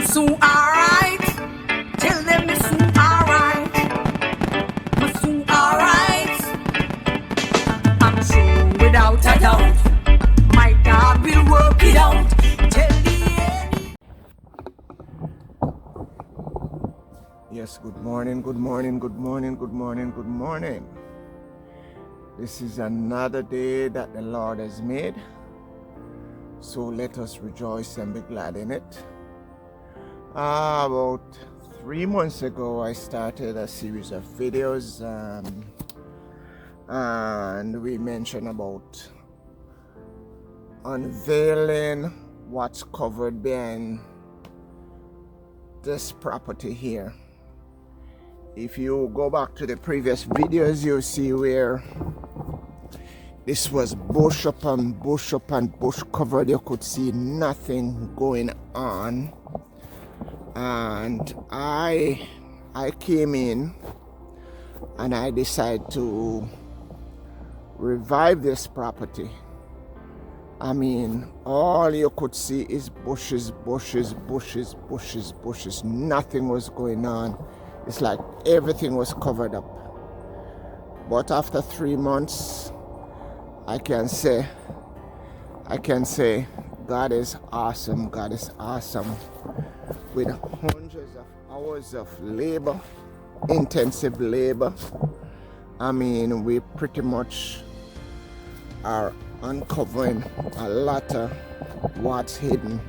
But soon alright. Tell them it's soon alright. But soon alright. I'm sure without a doubt, my God will work it out. Tell the enemy. Yes, good morning, good morning, good morning, good morning, good morning. This is another day that the Lord has made. So let us rejoice and be glad in it. About 3 months ago, I started a series of videos and we mentioned about unveiling what's covered behind this property here. If you go back to the previous videos, you'll see where this was bush upon bush upon bush covered. You could see nothing going on. And I came in and I decided to revive this property. I mean, all you could see is bushes, bushes, bushes, bushes, bushes. Nothing was going on. It's like everything was covered up. But after 3 months, I can say God is awesome. God is awesome. With hundreds of hours of labor, intensive labor, I mean, we pretty much are uncovering a lot of what's hidden.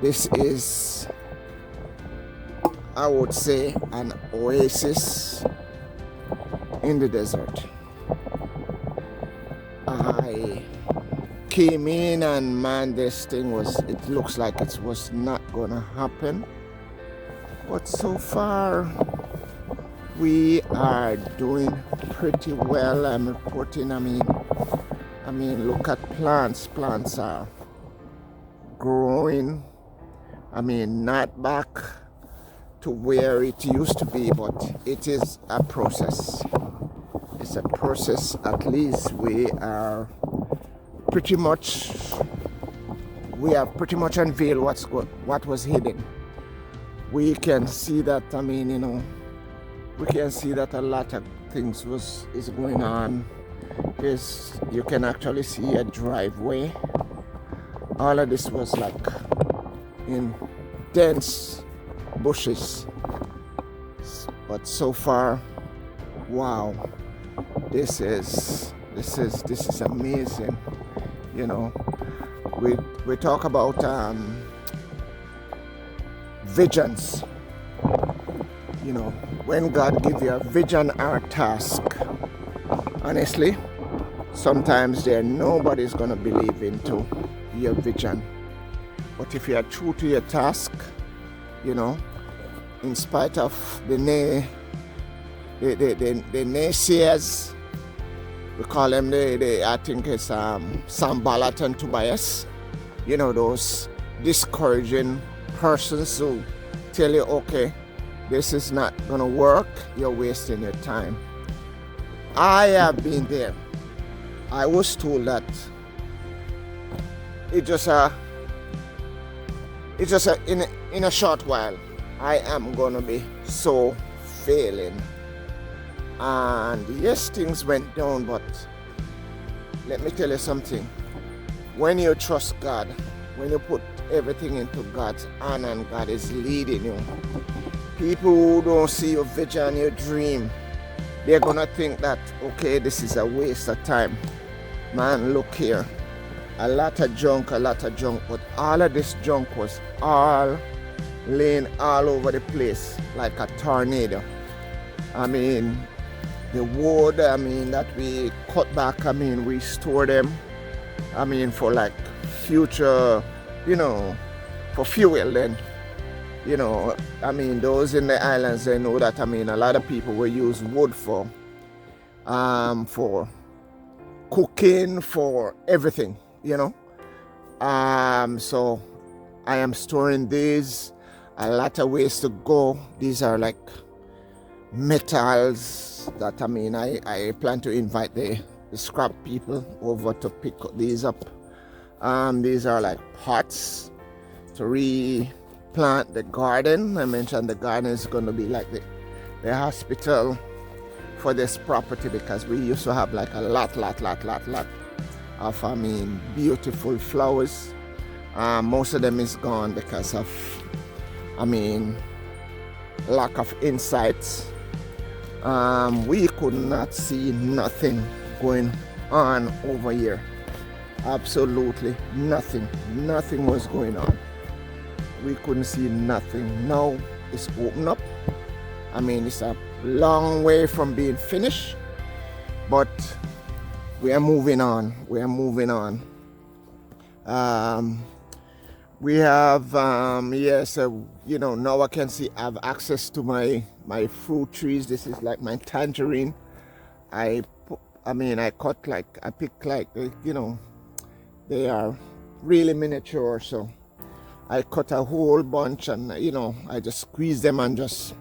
This is, I would say, an oasis in the desert. I came in and man, this thing it looks like it was not gonna happen. But so far, we are doing pretty well. I'm reporting, I mean, look at plants. Plants are growing. I mean, not back to where it used to be, but it is a process. It's a process. At least we have pretty much unveiled what was hidden. We can see that, I mean, you know, we can see that a lot of things is going on. You can actually see a driveway. All of this was like in dense bushes. But so far, wow, this is amazing. You know, we talk about visions. You know, when God gives you a vision or a task, honestly, sometimes nobody's gonna believe into your vision. But if you are true to your task, you know, in spite of the naysayers, we call them I think it's Sanballat and Tobias, you know, those discouraging persons who tell you, okay, this is not gonna work, you're wasting your time. I have been there. I was told that in a short while I am gonna be so failing. And yes, things went down, but let me tell you something. When you trust God, when you put everything into God's hand and God is leading you, people who don't see your vision, your dream, they're gonna think that, okay, this is a waste of time. Man, look here. A lot of junk, but all of this junk was all laying all over the place like a tornado. I mean, the wood, I mean, that we cut back, I mean, we store them, I mean, for like future, you know, for fuel then. You know, I mean, those in the islands, they know that, I mean, a lot of people will use wood for cooking, for everything, you know. So I am storing these, a lot of ways to go. These are like metals that, I mean, I plan to invite the scrap people over to pick these up. These are like pots to plant the garden. I mentioned the garden is going to be like the hospital for this property, because we used to have like a lot of, I mean, beautiful flowers. Most of them is gone because of, I mean, lack of insights. We could not see nothing going on over here. Absolutely nothing. Nothing was going on. We couldn't see nothing. Now it's open up. I mean, it's a long way from being finished, but we are moving on. We are moving on. We have, yes, you know, now I can see, I have access to my fruit trees. This is like my tangerine. I pick like, you know, they are really miniature, so I cut a whole bunch, and you know, I just squeeze them and just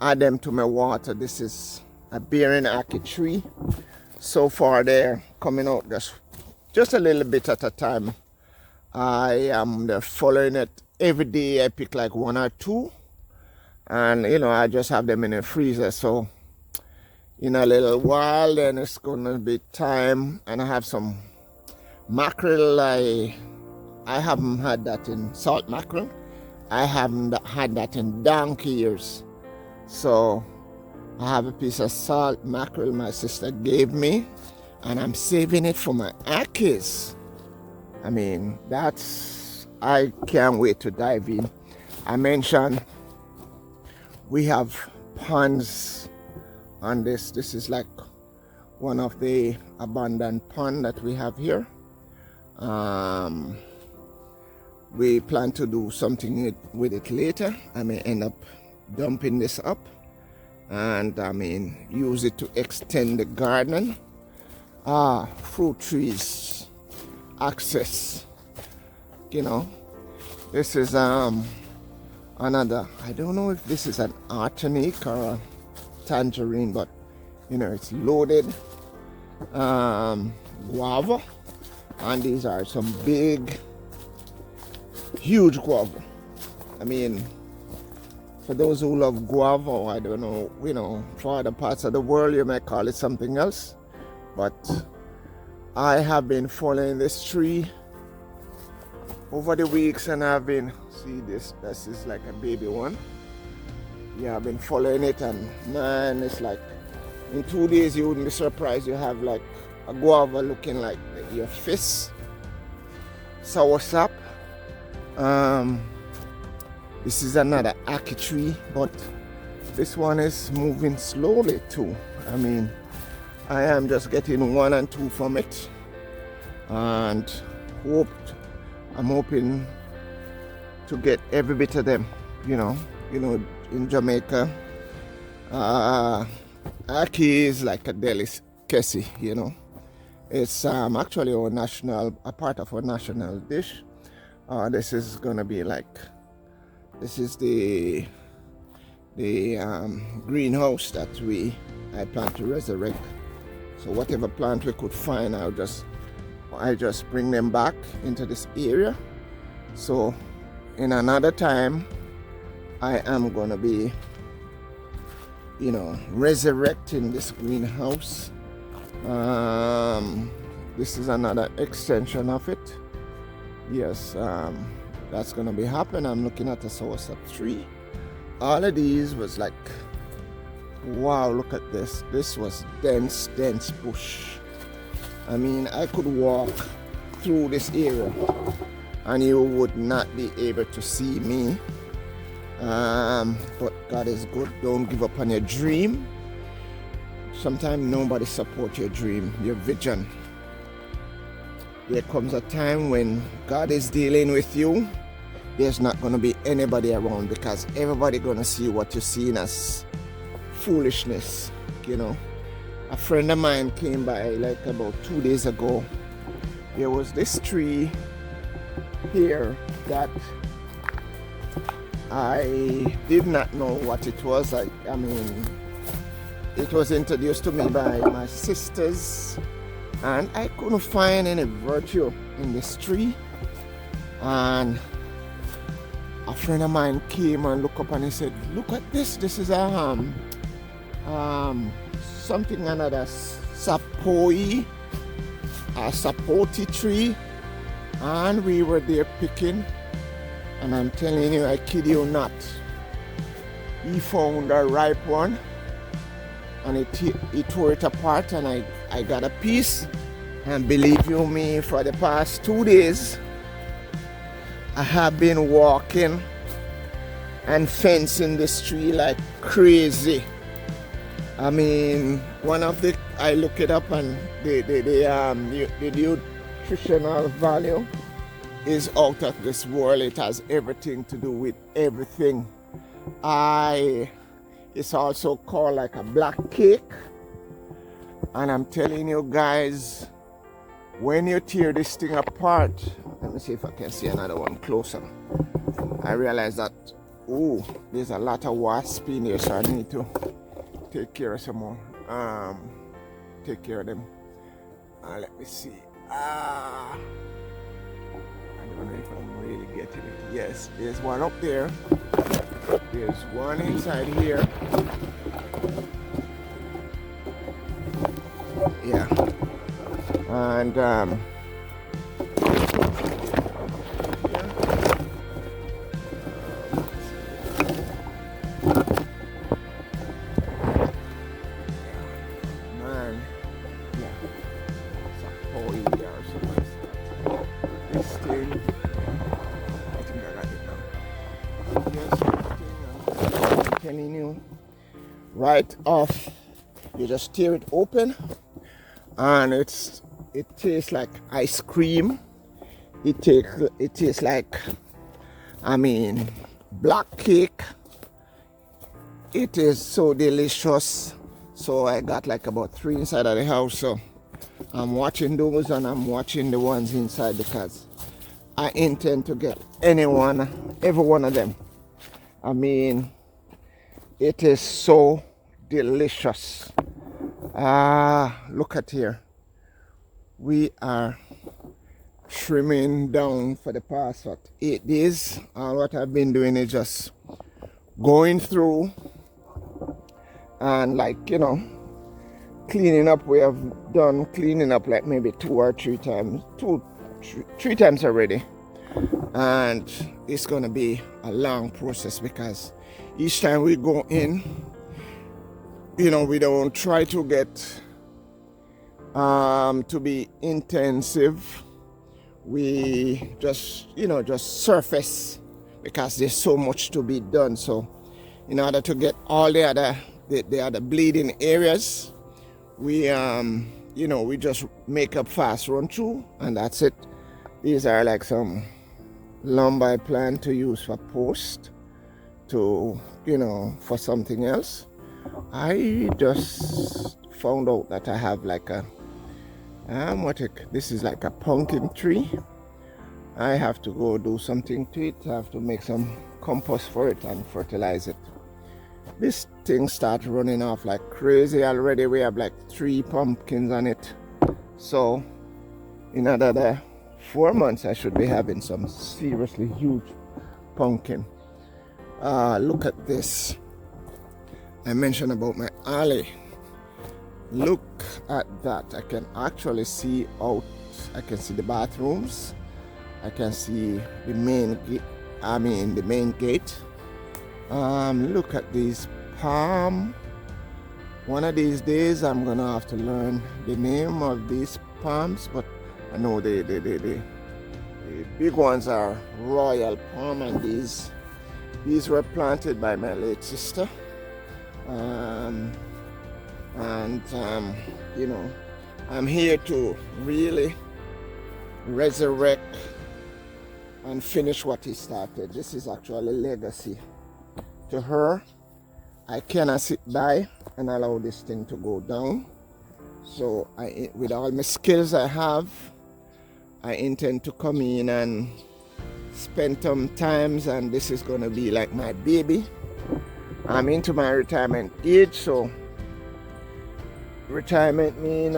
add them to my water. This is a bearing ackee tree. So far they're coming out just a little bit at a time. I am following it every day. I pick like one or two, and you know, I just have them in the freezer. So in a little while then it's gonna be time, and I have some mackerel. I haven't had that in salt mackerel. I haven't had that in donkey years. So I have a piece of salt mackerel my sister gave me, and I'm saving it for my ackies. I mean, I can't wait to dive in. I mentioned we have ponds on this. This is like one of the abandoned ponds that we have here. We plan to do something with it later. I may end up dumping this up, and I mean, use it to extend the garden. Fruit trees, access, you know. This is another, I don't know if this is an artenic or a tangerine, but you know, it's loaded. Guava, and these are some big, huge guava. I mean, for those who love guava, I don't know, you know, for other parts of the world you might call it something else, but I have been following this tree over the weeks, and I've been, see this is like a baby one. Yeah, I've been following it, and man, it's like in 2 days you wouldn't be surprised you have like a guava looking like your fist. Soursop. This is another ackee tree, but this one is moving slowly too. I mean, I am just getting 1 and 2 from it, and I'm hoping to get every bit of them. You know, in Jamaica, ackee is like a delicacy. You know, it's actually a part of our national dish. This is gonna be like, this is the greenhouse that I plan to resurrect. So whatever plant we could find, I just bring them back into this area. So in another time, I am gonna be, you know, resurrecting this greenhouse. This is another extension of it. Yes, that's gonna be happening. I'm looking at a soursop tree. All of these was like, wow, look at this. This was dense bush. I mean, I could walk through this area and you would not be able to see me. But God is good. Don't give up on your dream. Sometimes nobody supports your dream, your vision. There comes a time when God is dealing with you. There's not going to be anybody around, because everybody going to see what you're seeing as foolishness. You know, a friend of mine came by like about 2 days ago. There was this tree here that I did not know what it was. I mean, it was introduced to me by my sisters, and I couldn't find any virtue in this tree. And a friend of mine came and looked up and he said, look at this. This is a something another sapoi, a sapoti tree. And we were there picking. And I'm telling you, I kid you not. He found a ripe one. And he tore it apart and I got a piece. And believe you me, for the past 2 days, I have been walking and fencing this tree like crazy. I mean, I look it up and the nutritional value is out of this world. It has everything to do with everything. It's also called like a black cake. And I'm telling you guys, when you tear this thing apart, let me see if I can see another one closer. I realize that, there's a lot of wasps in here, so I need to take care of some more. Take care of them. Let me see. I don't know if I'm really getting it. Yes, there's one up there. There's one inside here. Yeah. And man, yeah. This thing, I think I got it now. Yes, I'm telling you, right off, you just tear it open, and it tastes like ice cream. It tastes like, black cake. It is so delicious. So I got like about 3 inside of the house. So I'm watching those and I'm watching the ones inside because I intend to get every one of them. It is so delicious. Look at here. We are trimming down for the past 8 days. What I've been doing is just going through and cleaning up. We have done cleaning up like maybe 2 or 3 times, 3 times already. And it's gonna be a long process because each time we go in, we don't try to get to be intensive. We just surface because there's so much to be done. So in order to get all the other bleeding areas, we just make a fast run through and that's it. These are like some lumber I plan to use for post for something else. I just found out that I have like this is like a pumpkin tree. I have to go do something to it. I have to make some compost for it and fertilize it. This thing starts running off like crazy already. We have like 3 pumpkins on it. So in another 4 months I should be having some seriously huge pumpkin. Look at this. I mentioned about my alley. Look at that. I can actually see out. I can see the bathrooms. I can see the main gate. Look at these palm. One of these days I'm gonna have to learn the name of these palms, but I know the big ones are royal palm, and these were planted by my late sister. I'm here to really resurrect and finish what he started. This is actually legacy to her. I cannot sit by and allow this thing to go down. So with all my skills I have, I intend to come in and spend some times, and this is gonna be like my baby. I'm into my retirement age, so retirement mean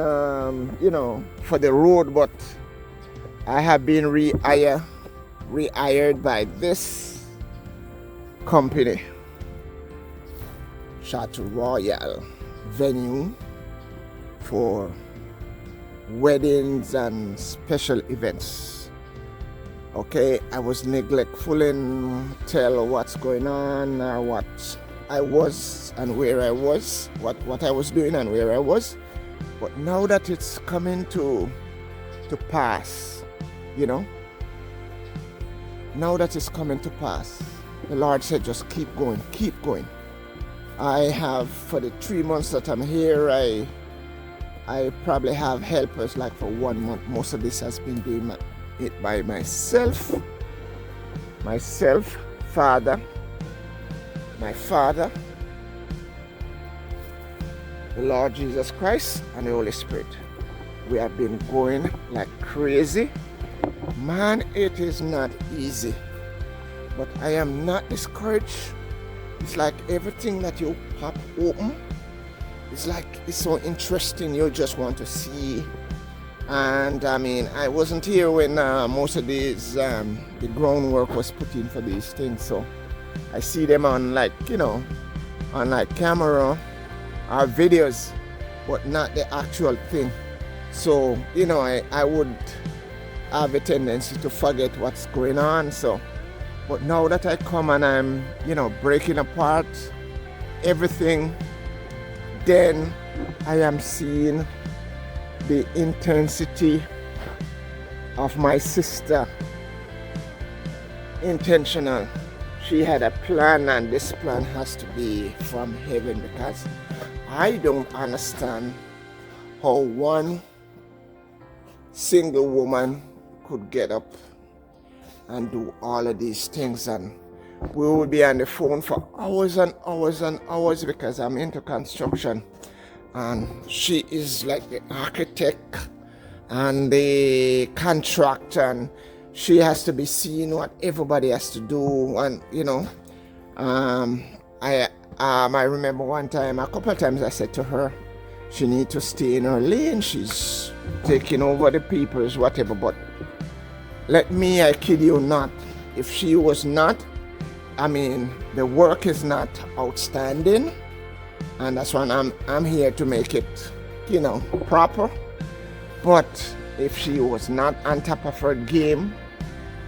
for the road, but I have been rehired by this company, Chateau Royale venue for weddings and special events. Okay, I was neglectful in tell what's going on or what I was and where I was, what I was doing and where I was. But now that it's coming to pass, you know, now that it's coming to pass, the Lord said, just keep going, keep going. I have, for the 3 months that I'm here, I probably have helpers like for 1 month. Most of this has been doing it by myself, my father, the Lord Jesus Christ, and the Holy Spirit. We have been going like crazy. Man, it is not easy, but I am not discouraged. It's like everything that you pop open, it's like it's so interesting, you just want to see. And I mean, I wasn't here when most of these the groundwork was put in for these things, so I see them on, like, you know, on like camera or videos, but not the actual thing. So, you know, I would have a tendency to forget what's going on. So, but now that I come and I'm, you know, breaking apart everything, then I am seeing the intensity of my sister. Intentional. She had a plan, and this plan has to be from heaven, because I don't understand how one single woman could get up and do all of these things, and we would be on the phone for hours and hours and hours, because I'm into construction, and she is like the architect and the contractor, and she has to be seeing what everybody has to do. And you know, I remember one time, a couple of times, I said to her, she needs to stay in her lane. She's taking over the people's whatever. But let me, I kid you not, if she was not, I mean, the work is not outstanding, and that's why I'm here to make it, you know, proper. But if she was not on top of her game,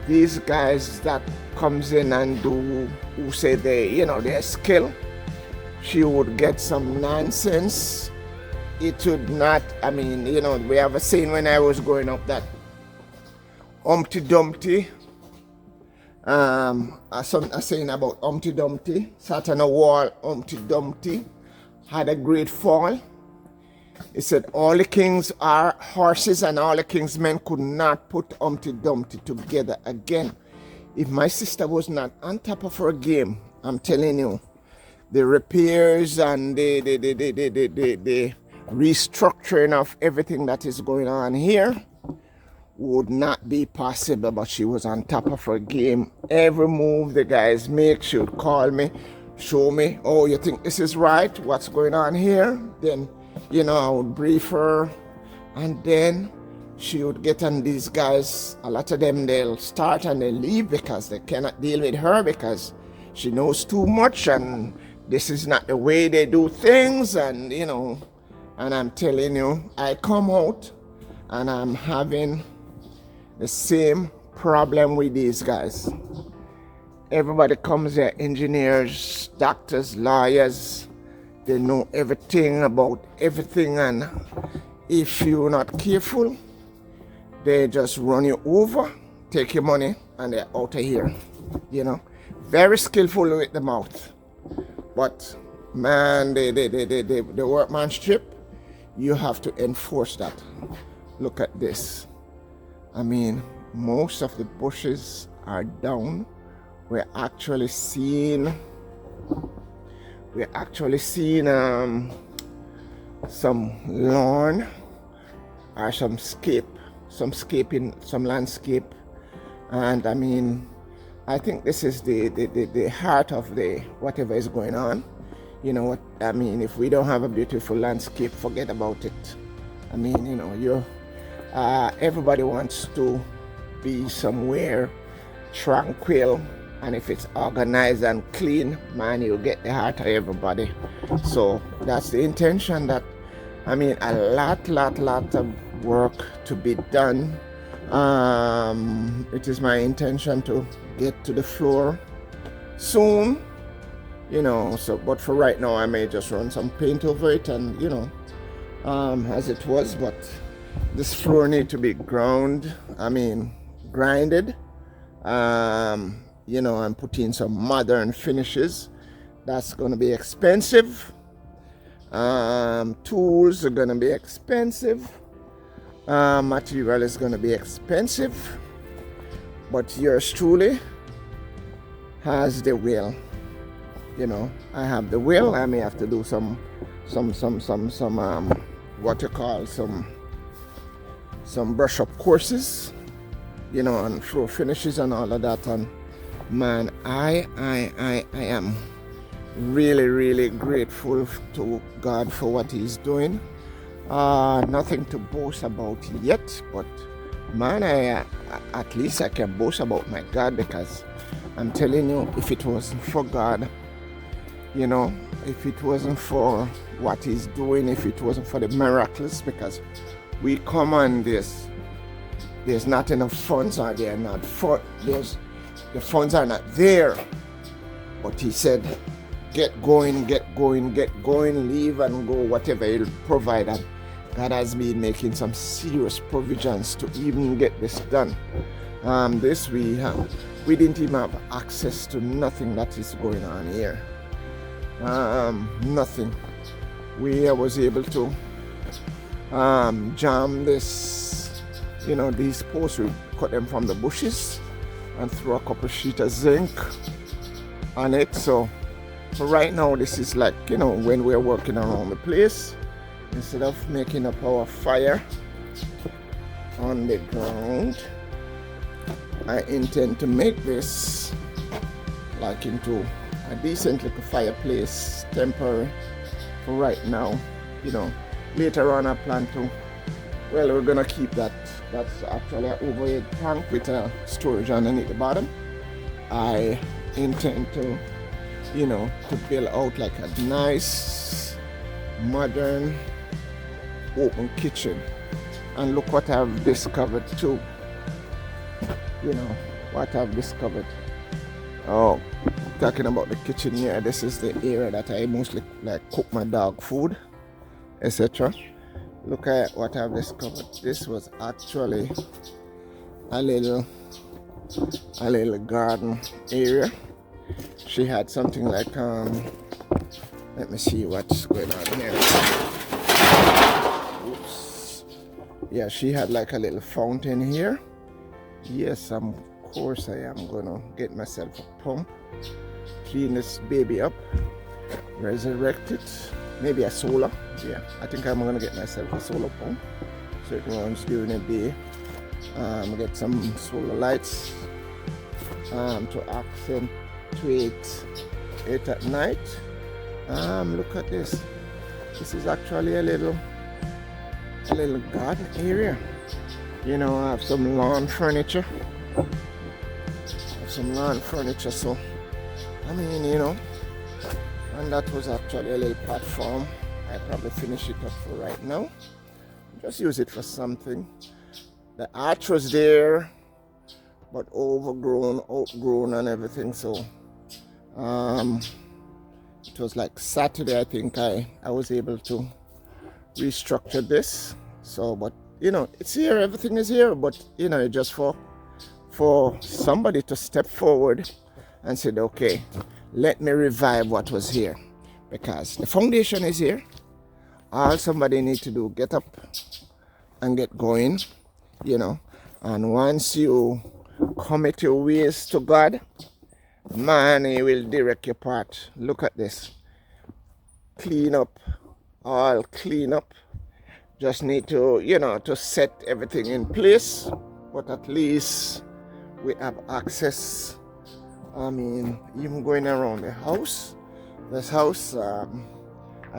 these guys that comes in and do, who say they, you know, their skill, she would get some nonsense. It would not, I mean, you know, we have a saying when I was growing up that Humpty Dumpty, a saying about Humpty Dumpty, sat on a wall, Humpty Dumpty had a great fall. He said all the kings are horses, and all the king's men could not put Humpty Dumpty together again. If my sister was not on top of her game, I'm telling you, the repairs and the restructuring of everything that is going on here would not be possible. But she was on top of her game. Every move the guys make, she would call me, show me, oh, you think this is right? What's going on here? Then, you know, I would brief her, and then she would get on these guys. A lot of them, they'll start and they leave because they cannot deal with her, because she knows too much and this is not the way they do things. And you know, and I'm telling you, I come out and I'm having the same problem with these guys. Everybody comes here, engineers, doctors, lawyers, they know everything about everything, and if you're not careful, they just run you over, take your money, and they're out of here. You know, very skillful with the mouth, but man, the workmanship, you have to enforce that. Look at this. I mean, most of the bushes are down. We're actually seeing some lawn or some landscape, and I mean, I think this is the heart of the whatever is going on. You know what I mean? If we don't have a beautiful landscape, forget about it. I mean, you know, everybody wants to be somewhere tranquil And if it's organized and clean, man, you get the heart of everybody. So that's the intention. That, I mean, a lot of work to be done. It is my intention to get to the floor soon, you know. So, but for right now, I may just run some paint over it, and you know, as it was. But this floor need to be grinded. You know, and put in some modern finishes. That's going to be expensive. Tools are going to be expensive. Material is going to be expensive. But yours truly has the will. You know, I have the will. I may have to do some what you call some brush up courses, you know, and throw finishes and all of that. And man, I am really grateful to God for what He's doing. Nothing to boast about yet, but man, at least I can boast about my God, because I'm telling you, if it wasn't for God, you know, if it wasn't for what He's doing, if it wasn't for the miracles, because we come on this, there's not enough funds, or they're not for, the funds are not there. But He said, get going, leave and go, whatever He'll provide. And God has been making some serious provisions to even get this done. We didn't even have access to nothing that is going on here. Nothing. I was able to jam this, you know, these posts. We cut them from the bushes and throw a couple sheets of zinc on it. So for right now, this is like, you know, when we're working around the place, instead of making up our fire on the ground, I intend to make this like into a decent little fireplace, temporary for right now. You know, later on I plan to, well, we're gonna keep that. That's actually an overhead tank with a storage underneath the bottom. I intend to, you know, to build out like a nice modern open kitchen. And look what I've discovered too. You know what I've discovered. Oh, talking about the kitchen here, this is the area that I mostly like cook my dog food, etc. Look at what I've discovered. This was actually a little garden area. She had something like let me see what's going on here. Oops. Yeah, she had like a little fountain here. Yes, of course I am gonna get myself a pump, clean this baby up, resurrect it, maybe a solar. Yeah, I think I'm gonna get myself a solar pump so it runs during the day. Get some solar lights to accentuate it at night. Look at this. This is actually a little garden area. You know, I have some lawn furniture. So I mean, you know, and that was actually a little platform. I probably finish it up for right now. Just use it for something. The arch was there, but outgrown and everything. So it was like Saturday, I think I was able to restructure this. So, but you know, it's here, everything is here, but you know, just for somebody to step forward and say, okay, let me revive what was here, because the foundation is here. All somebody needs to do, get up and get going, you know. And once you commit your ways to God, man, He will direct your path. Look at this. Clean up, all clean up. Just need to, you know, to set everything in place. But at least we have access. I mean, even going around the house. This house, I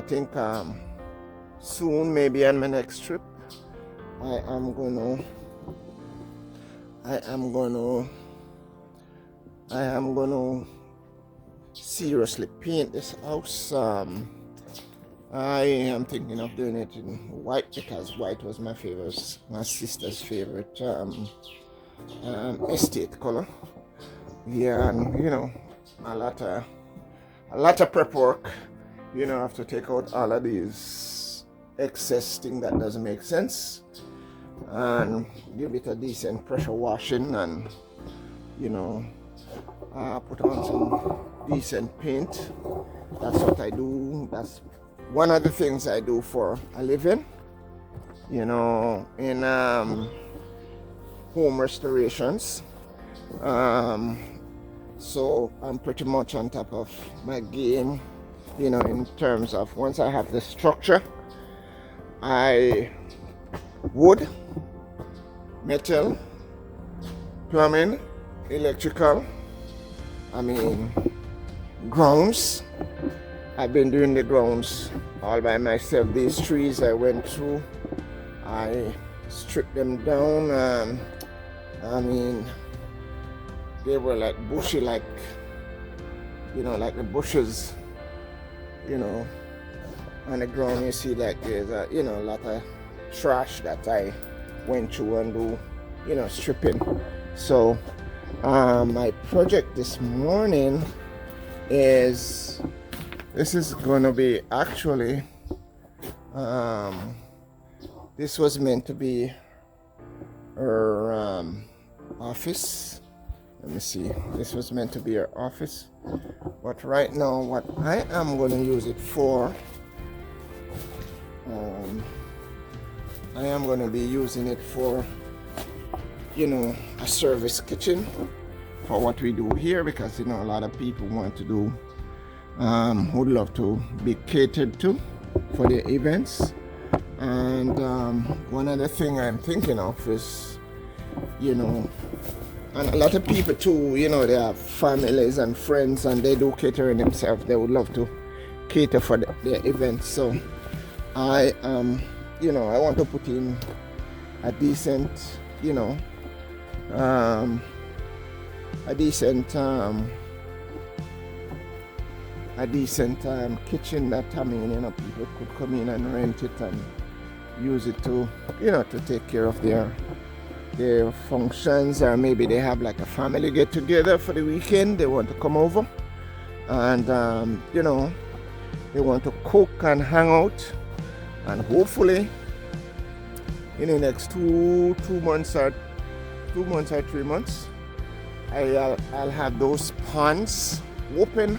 think soon, maybe on my next trip, I am gonna I am going to seriously paint this house. I am thinking of doing it in white because white was my sister's favorite estate color. Yeah, and a lot of prep work. I have to take out all of these excess thing that doesn't make sense and give it a decent pressure washing, and put on some decent paint. That's what I do. That's one of the things I do for a living, in home restorations. So I'm pretty much on top of my game, in terms of once I have the structure, wood, metal, plumbing, electrical, grounds. I've been doing the grounds all by myself. These trees I went through, I stripped them down, and they were like bushy, like the bushes, on the ground. You see like there's a lot of trash that I went through and do stripping. So my project this morning is going to be actually this was meant to be her office. Let me see. This was meant to be her office, but right now what I am going to use it for, I am going to be using it for a service kitchen for what we do here, because a lot of people want to do would love to be catered to for their events. And one other thing I'm thinking of is and a lot of people too, they have families and friends and they do catering themselves. They would love to cater for their events. So I I want to put in a decent kitchen that people could come in and rent it and use it to to take care of their functions, or maybe they have like a family get together for the weekend. They want to come over and they want to cook and hang out, and hopefully in the next 2 months or 3 months I'll have those ponds open,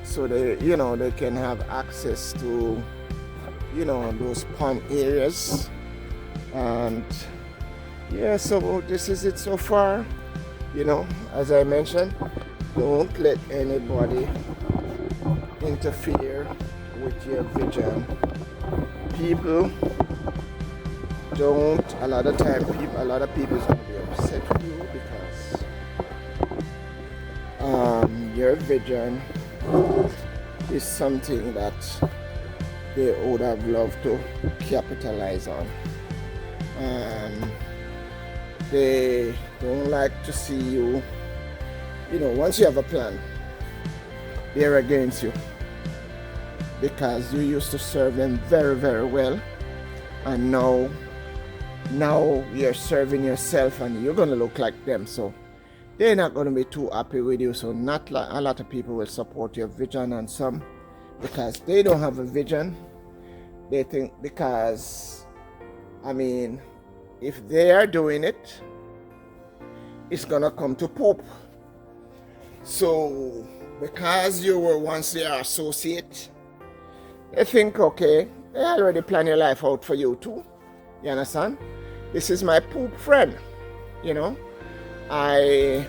so they they can have access to those pond areas. And yeah, so this is it so far. As I mentioned, don't let anybody interfere with your vision. People don't, a lot of people is going to be upset with you because your vision is something that they would have loved to capitalize on. They don't like to see you, once you have a plan, they're against you because you used to serve them very, very well, and now you're serving yourself and you're going to look like them, so they're not going to be too happy with you. So not a lot of people will support your vision, and some, because they don't have a vision, they think because if they are doing it, it's gonna come to poop. So because you were once their associate, they think, okay, they already plan your life out for you too. You understand? This is my poop friend. I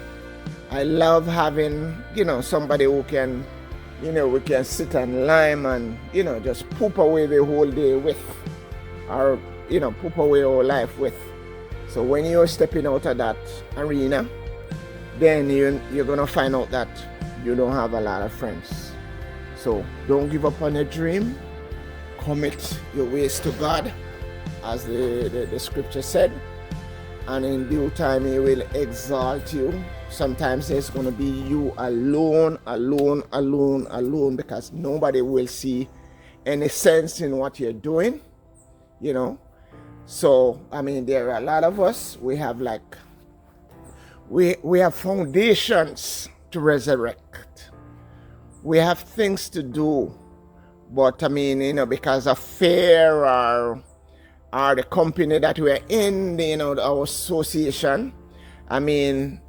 love having somebody who can we can sit and lime and just poop away the whole day with, or poop away our life with. So when you're stepping out of that arena, then you're gonna find out that you don't have a lot of friends. So don't give up on your dream. Commit your ways to God, as the scripture said, and in due time He will exalt you Sometimes it's going to be you alone, because nobody will see any sense in what you're doing, you know. So, I mean, there are a lot of us, we have foundations to resurrect. We have things to do, but I mean, you know, because of fear or the company that we're in, you know, our association, I mean,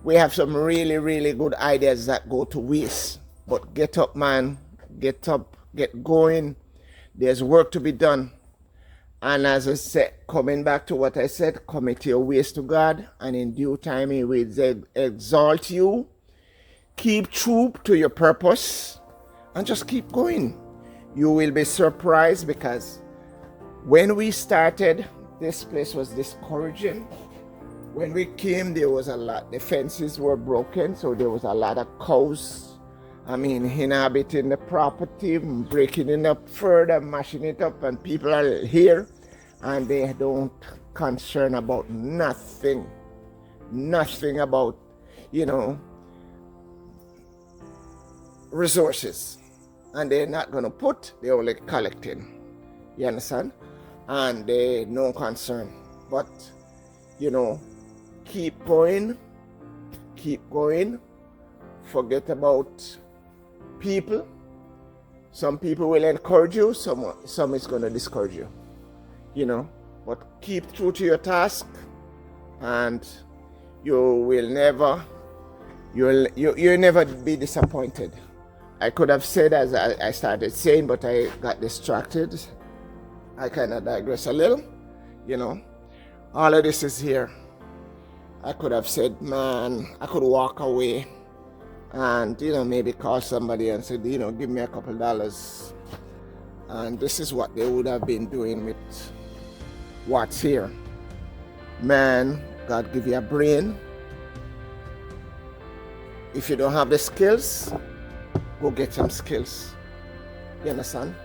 we have some really, really good ideas that go to waste. But get up, man. Get up. Get going. There's work to be done. And as I said, coming back to what I said, commit your ways to God, and in due time He will exalt you. Keep true to your purpose, and just keep going. You will be surprised, because when we started, this place was discouraging. When we came, there was a lot. The fences were broken, so there was a lot of cows. I mean, inhabiting the property, breaking it up further, mashing it up, and people are here, and they don't concern about nothing about, you know, resources. And they're not going to put, they're only collecting. You understand? And they no concern. But, you know, keep going. Forget about people. Some people will encourage you, some is going to discourage you, you know. But keep true to your task, and you'll never be disappointed. I could have said as I started saying, but I got distracted. I kind of digress a little, you know. All of this is here. I could have said, man, I could walk away and, you know, maybe call somebody and said, you know, give me a couple dollars. And this is what they would have been doing with what's here. Man, God give you a brain. If you don't have the skills, go get some skills. You understand?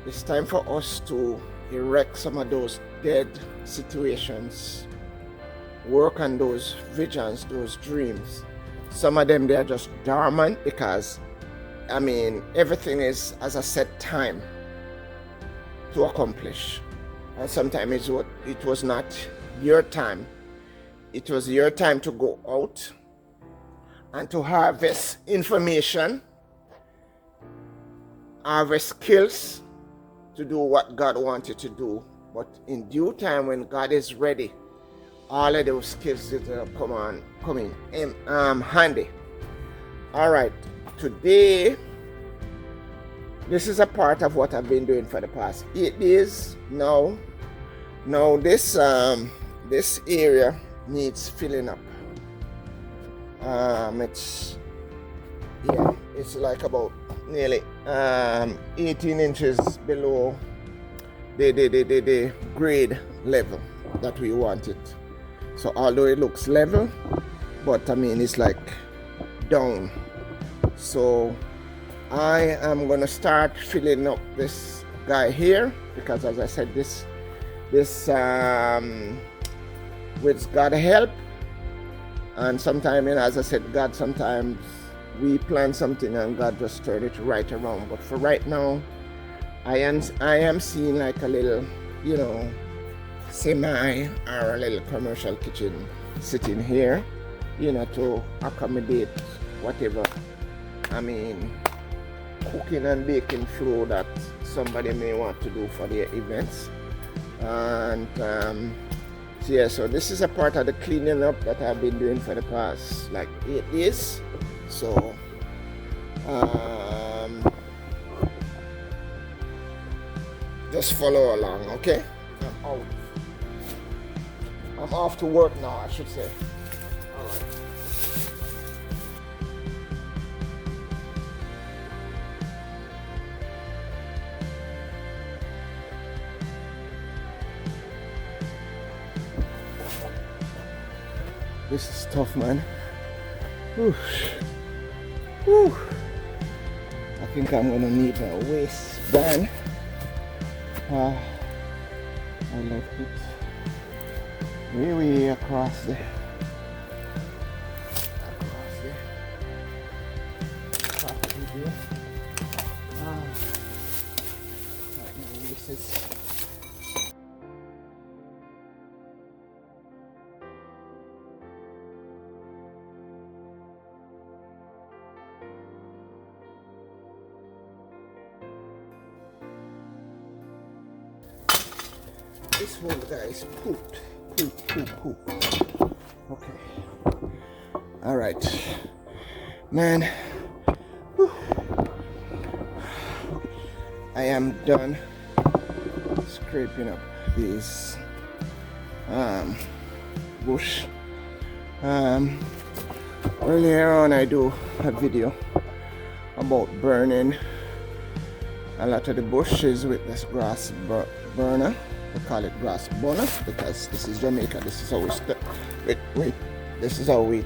It's time for us to erect some of those dead situations. Work on those visions, those dreams. Some of them, they are just dormant because, I mean, everything has a set time to accomplish. And sometimes it was not your time. It was your time to go out and to harvest information, harvest skills to do what God wanted to do. But in due time, when God is ready, all of those skills will come in handy. All right, today, this is a part of what I've been doing for the past 8 days now. Now this area needs filling up. It's like about nearly 18 inches below the grade level that we want it. So although it looks level, but I mean it's like down. So I am gonna start filling up this guy here, because as I said, this with God's help, and sometimes, as I said, God, sometimes we plan something and God just turn it right around. But for right now, I am seeing like a little, you know, semi or a little commercial kitchen sitting here, you know, to accommodate whatever, I mean, cooking and baking flow that somebody may want to do for their events. And so this is a part of the cleaning up that I've been doing for the past like 8 days. So just follow along, okay? I'm off to work now, I should say. All right. This is tough, man. Whew. Whew. I think I'm gonna need a waistband. I left it way across here. Right, now this is this whole guy is pooped. Poop. Okay. All right, man. Whew. I am done scraping up these bush. Earlier on, I do a video about burning a lot of the bushes with this grass burner. We call it grass burner because this is Jamaica. This is how this is how we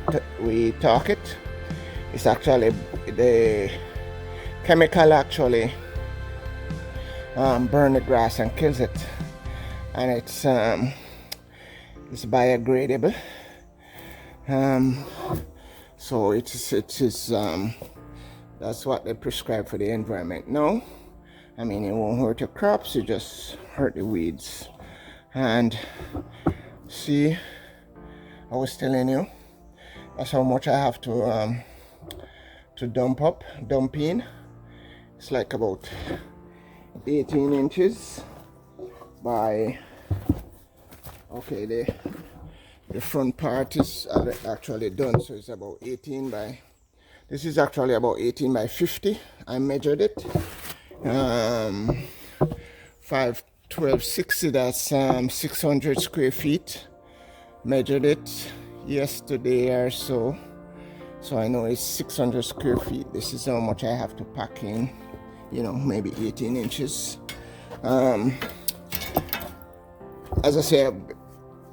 talk it. It's actually the chemical actually burn the grass and kills it, and it's biodegradable. So it is that's what they prescribe for the environment. No, I mean, it won't hurt your crops, you just hurt the weeds. And see, I was telling you, that's how much I have to dump in. It's like about 18 inches by, okay, the front part is actually done, so it's about 18 by, this is actually about 18 by 50. I measured it. 51260, that's 600 square feet. Measured it yesterday or so, so I know it's 600 square feet. This is how much I have to pack in, you know, maybe 18 inches. As I said,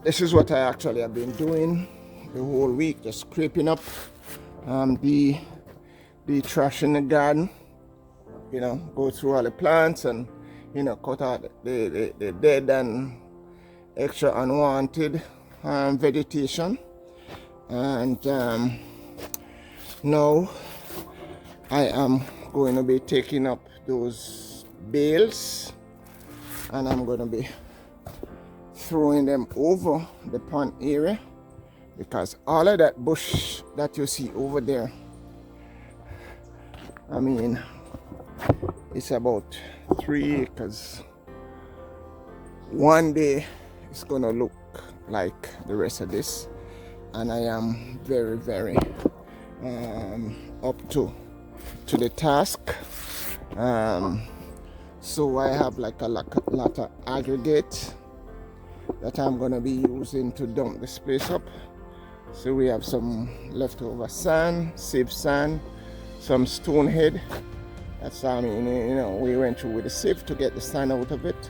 this is what I actually have been doing the whole week, just scraping up the trash in the garden. You know, go through all the plants and, you know, cut out the dead and extra unwanted vegetation. And now I am going to be taking up those bales and I'm going to be throwing them over the pond area, because all of that bush that you see over there, I mean, it's about 3 acres. One day it's gonna look like the rest of this, and I am very, very up to the task. So I have like a lot of aggregate that I'm gonna be using to dump this place up. So we have some leftover sand, sieve sand, some stone head. That's, I mean, you know, we went through with the sieve to get the sand out of it.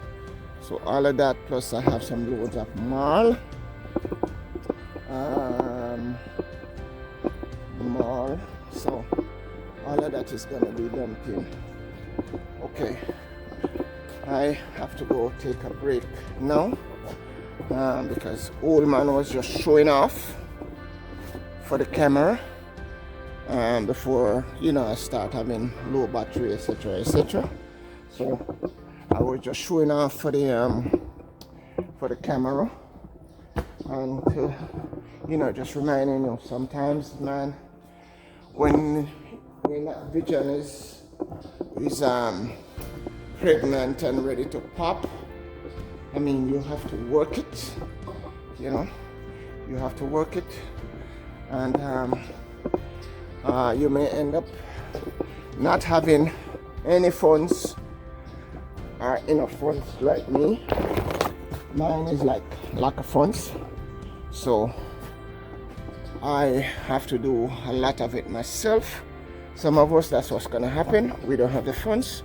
So all of that, plus I have some loads of marl. So all of that is gonna be dumped in. Okay, I have to go take a break now, because old man was just showing off for the camera before, you know, I start having low battery, etc., etc. So I was just showing off for the camera, and to, you know, just reminding you, sometimes, man, when that vision is pregnant and ready to pop, I mean, you have to work it, you know, you have to work it, and you may end up not having any funds or enough funds like me. Mine is like lack of funds, so I have to do a lot of it myself. Some of us, that's what's gonna happen. We don't have the funds,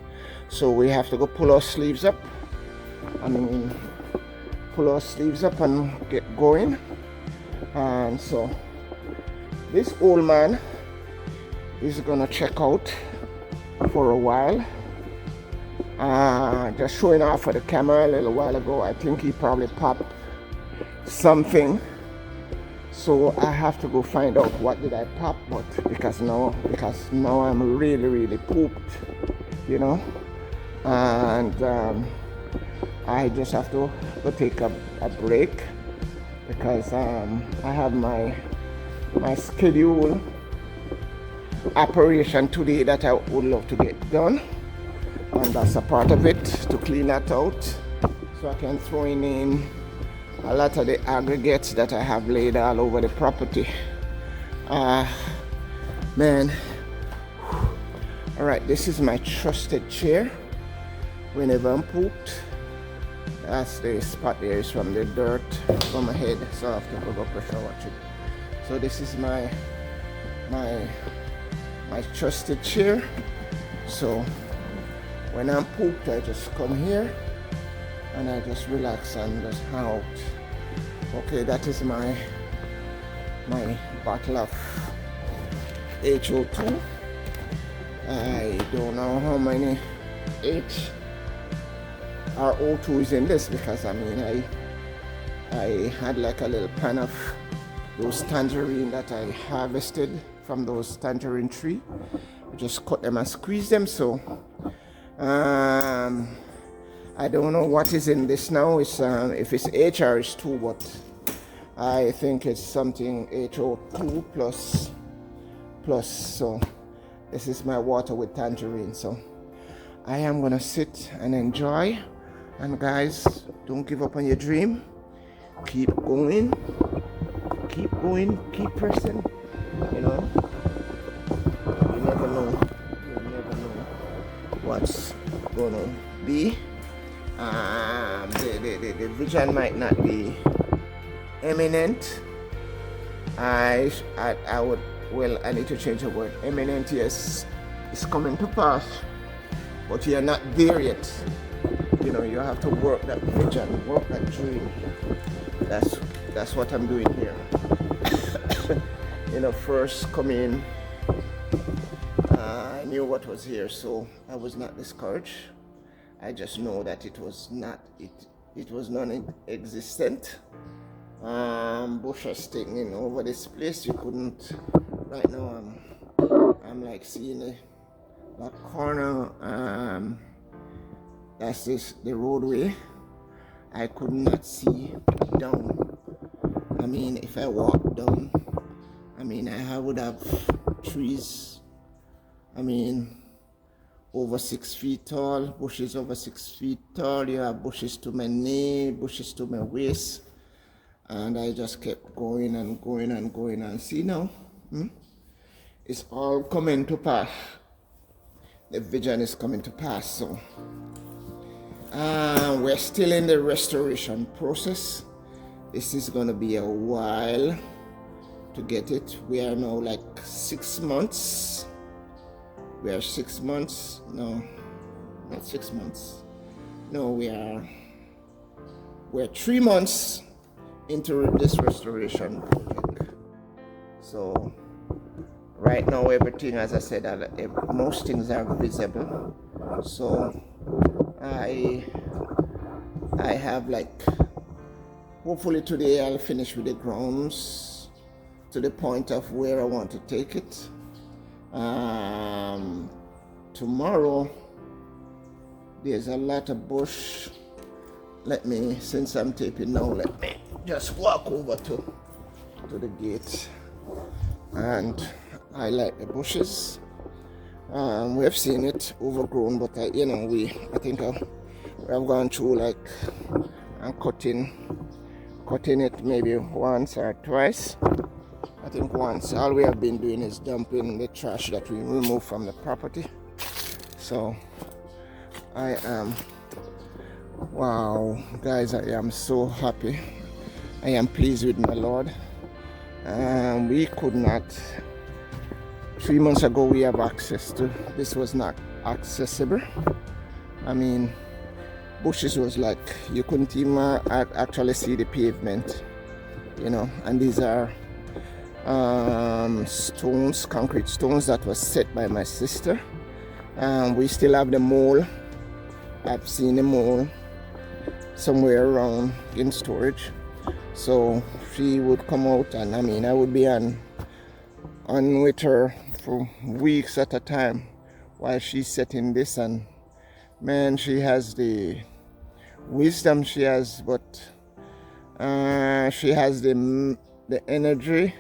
so we have to go pull our sleeves up. I mean, pull our sleeves up and get going. And so this old man is gonna check out for a while. Just showing off for the camera a little while ago. I think he probably popped something So I have to go find out what did I pop, but because now I'm really pooped, you know, and I just have to go take a break because I have my schedule operation today that I would love to get done, and that's a part of it, to clean that out so I can throw in a lot of the aggregates that I have laid all over the property. Man, all right, this is my trusted chair whenever I'm pooped. That's the spot there is from the dirt from my head, so I have to go pressure wash it. So this is my trusted chair. So when I'm pooped, I just come here and I just relax and just hang out. Okay, that is my bottle of HO2. I don't know how many H or O2 is in this, because I mean I had like a little pan of those tangerine that I harvested from those tangerine tree. I just cut them and squeeze them. So I don't know what is in this now. It's if it's H or it's 2, but I think it's something HO2 plus. So this is my water with tangerine. So I am gonna sit and enjoy. And guys, don't give up on your dream. Keep going, keep pressing. You know, you never know what's gonna be. The vision might not be imminent. I need to change the word. Imminent, yes, it's coming to pass, but you're not there yet. You know, you have to work that vision, work that dream. That's what I'm doing here. You know, first come in, I knew what was here, so I was not discouraged. I just know that it was non-existent. Bushes stinging over this place. You couldn't. Right now, I'm like seeing that corner. That's the roadway. I could not see down. I mean, if I walked down, I mean, I would have trees. I mean, over 6 feet tall, bushes over 6 feet tall. You have bushes to my knee, bushes to my waist. And I just kept going and see now, it's all coming to pass. The vision is coming to pass. So we're still in the restoration process. This is going to be a while to get it. We are now like 6 months. We are 6 months. No, not 6 months. No, we're 3 months into this restoration project. So right now everything, as I said, most things are visible. So I have like, hopefully today I'll finish with the grounds to the point of where I want to take it. Tomorrow there's a lot of bush. Since I'm taping now, let me just walk over to the gate. And I like the bushes. We have seen it overgrown, but I think we have gone through like and cutting it maybe once or twice. I think once. All we have been doing is dumping the trash that we remove from the property. So wow, guys, I am so happy. I am pleased with my Lord. We could not. 3 months ago, we have access to. This was not accessible. I mean, bushes was like you couldn't even actually see the pavement, you know. And these are stones, concrete stones that was set by my sister. We still have the mole. I've seen the mole somewhere around in storage. So she would come out, and I mean, I would be on with her for weeks at a time while she's setting this. And man, she has the wisdom she has, but she has the energy,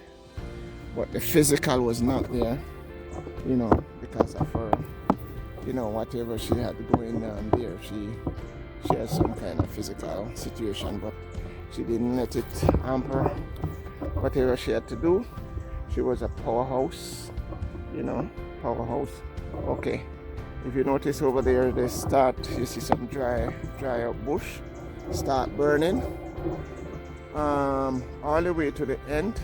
but the physical was not there, because of her, whatever she had going on there. She has some kind of physical situation, but she didn't let it hamper whatever she had to do. She was a powerhouse, powerhouse. Okay, if you notice over there, you see some dry up bush start burning. All the way to the end,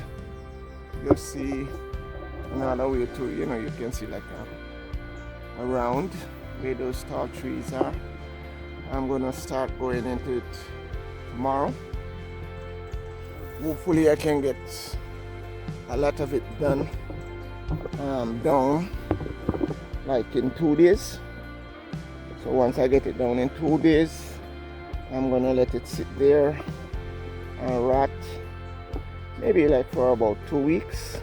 you'll see another way to, you can see like around where those tall trees are. I'm gonna start going into it tomorrow. Hopefully I can get a lot of it done down like in 2 days. So once I get it down in 2 days, I'm gonna let it sit there and rot maybe like for about 2 weeks.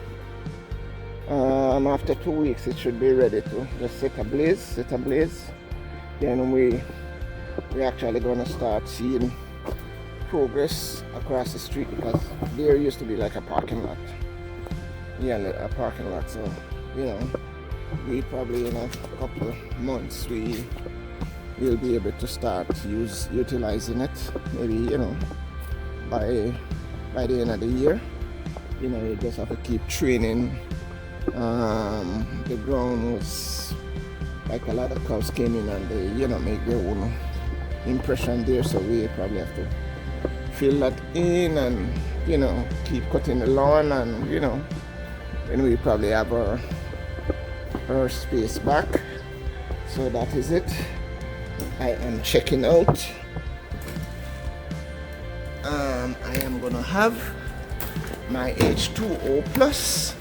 After 2 weeks it should be ready to just set ablaze. Then we actually gonna start seeing progress across the street, because there used to be like a parking lot. A parking lot. So we probably in a couple of months we'll be able to start utilizing it. Maybe by the end of the year. You just have to keep training. The ground was like a lot of cows came in and they make their own impression there, so we probably have to fill that in and keep cutting the lawn, and then we probably have our space back. So that is it. I am checking out. I am gonna have my H2O plus,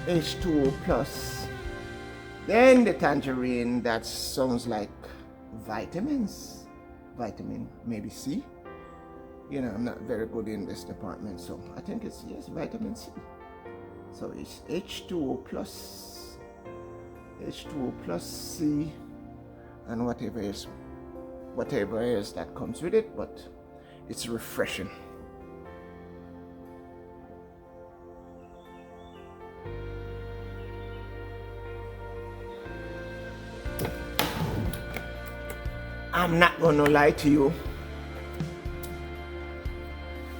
H2O plus. Then the tangerine, that sounds like vitamins, vitamin maybe C. I'm not very good in this department, so I think it's vitamin C. So it's H2O plus C, and whatever is that comes with it, but it's refreshing. I'm not gonna lie to you,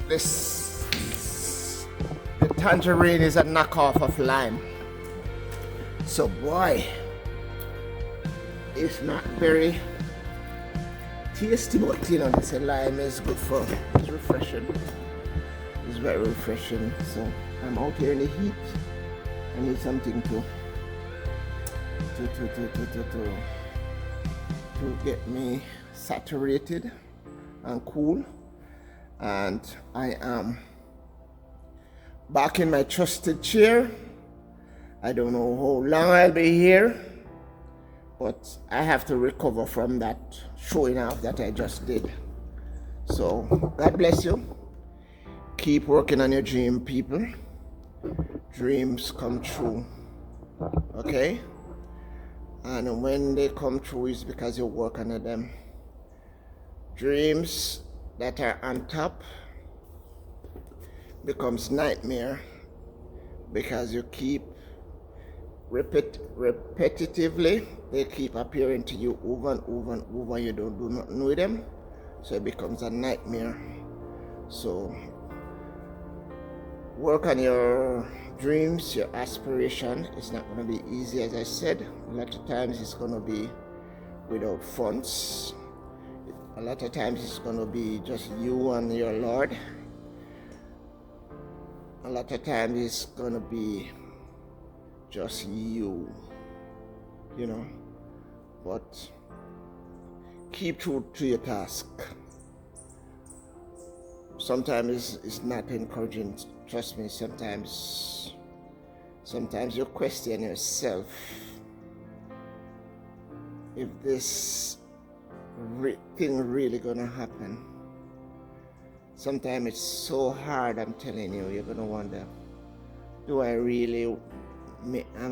the tangerine is a knockoff of lime. So boy, it's not very tasty, but they say lime is good for, it's refreshing. It's very refreshing. So I'm out here in the heat. I need something to get me saturated and cool. And I am back in my trusted chair. I don't know how long I'll be here, but I have to recover from that showing off that I just did. So God bless you. Keep working on your dream, people. Dreams come true. Okay? And when they come true, it's because you work on them. Dreams that are on top becomes nightmare because you keep repetitively, they keep appearing to you over and over and over. You do not know them, so it becomes a nightmare. So work on your dreams, your aspiration. It's not going to be easy, as I said. A lot of times it's going to be without funds. A lot of times it's going to be just you and your Lord. A lot of times it's going to be just you, but keep true to your task. Sometimes it's not encouraging, trust me. Sometimes you question yourself if this thing really gonna happen. Sometimes it's so hard, I'm telling you. You're gonna wonder, am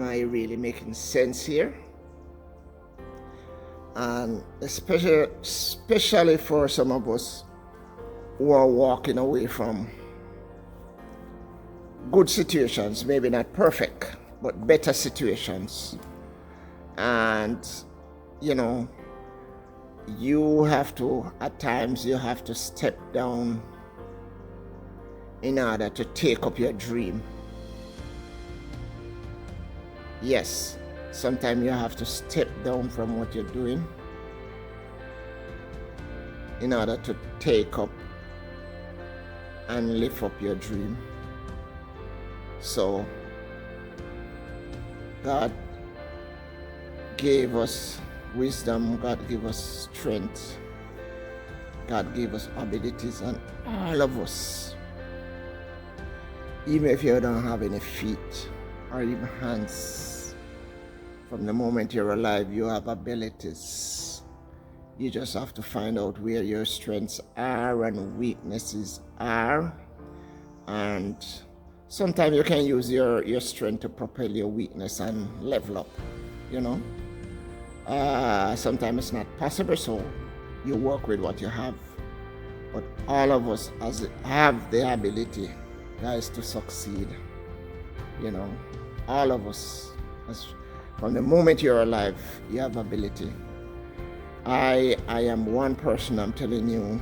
I really making sense here? And especially for some of us who are walking away from good situations, maybe not perfect, but better situations. And you have to, at times, you have to step down in order to take up your dream. Yes, sometimes you have to step down from what you're doing in order to take up and lift up your dream. So God gave us wisdom, God gave us strength, God gave us abilities, and all of us, even if you don't have any feet or even hands, from the moment you're alive, you have abilities. You just have to find out where your strengths are and weaknesses are. And sometimes you can use your strength to propel your weakness and level up, Sometimes it's not possible, so you work with what you have. But all of us have the ability, guys, to succeed. All of us, from the moment you're alive, you have ability. I am one person, I'm telling you,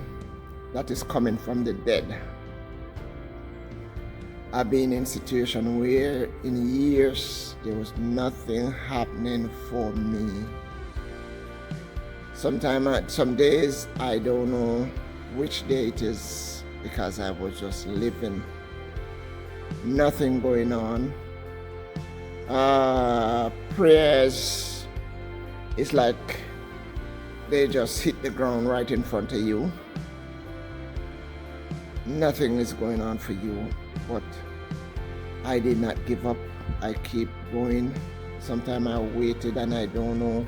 that is coming from the dead. I've been in a situation where in years there was nothing happening for me. Some days I don't know which day it is, because I was just living, nothing going on. Prayers, it's like they just hit the ground right in front of you. Nothing is going on for you, but I did not give up. I keep going. Sometimes I waited and I don't know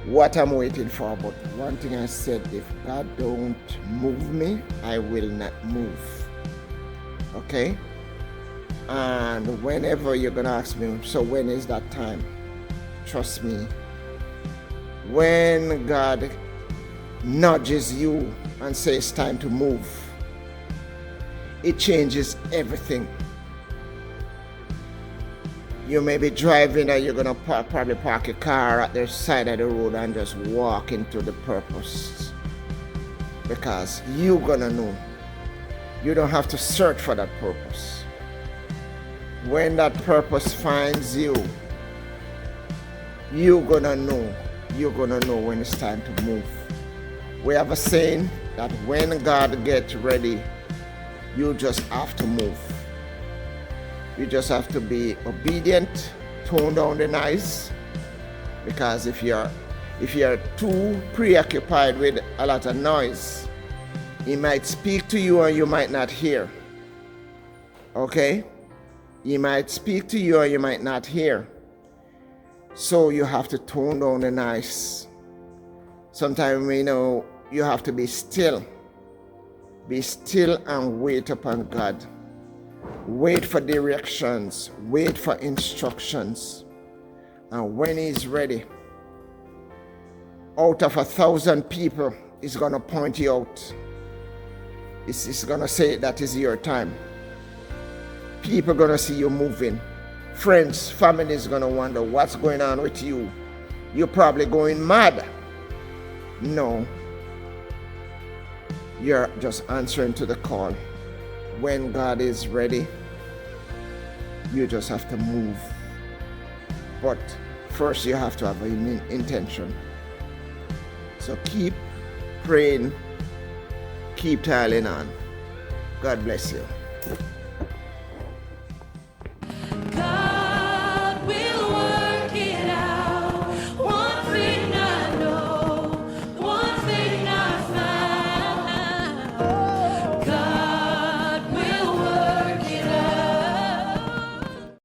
what I'm waiting for, but one thing I said, if God don't move me, I will not move. Okay? And whenever you're gonna ask me, so when is that time? Trust me, when God nudges you and says it's time to move, it changes everything. You may be driving and you're gonna probably park your car at the side of the road and just walk into the purpose, because you're gonna know. You don't have to search for that purpose. When that purpose finds you, you're gonna know. You're gonna know when it's time to move. We have a saying that when God gets ready, you just have to move. You just have to be obedient, tone down the noise, because if you're too preoccupied with a lot of noise, He might speak to you and you might not hear. Okay? He might speak to you and you might not hear. So you have to tone down the noise. Sometimes you have to be still. Be still and wait upon God. Wait for directions. Wait for instructions. And when He's ready, out of 1,000 people, He's going to point you out. He's going to say that is your time. People are going to see you moving. Friends, family is going to wonder what's going on with you. You're probably going mad. No. You're just answering to the call. When God is ready, you just have to move. But first you have to have an intention. So keep praying, keep tiling on. God bless you.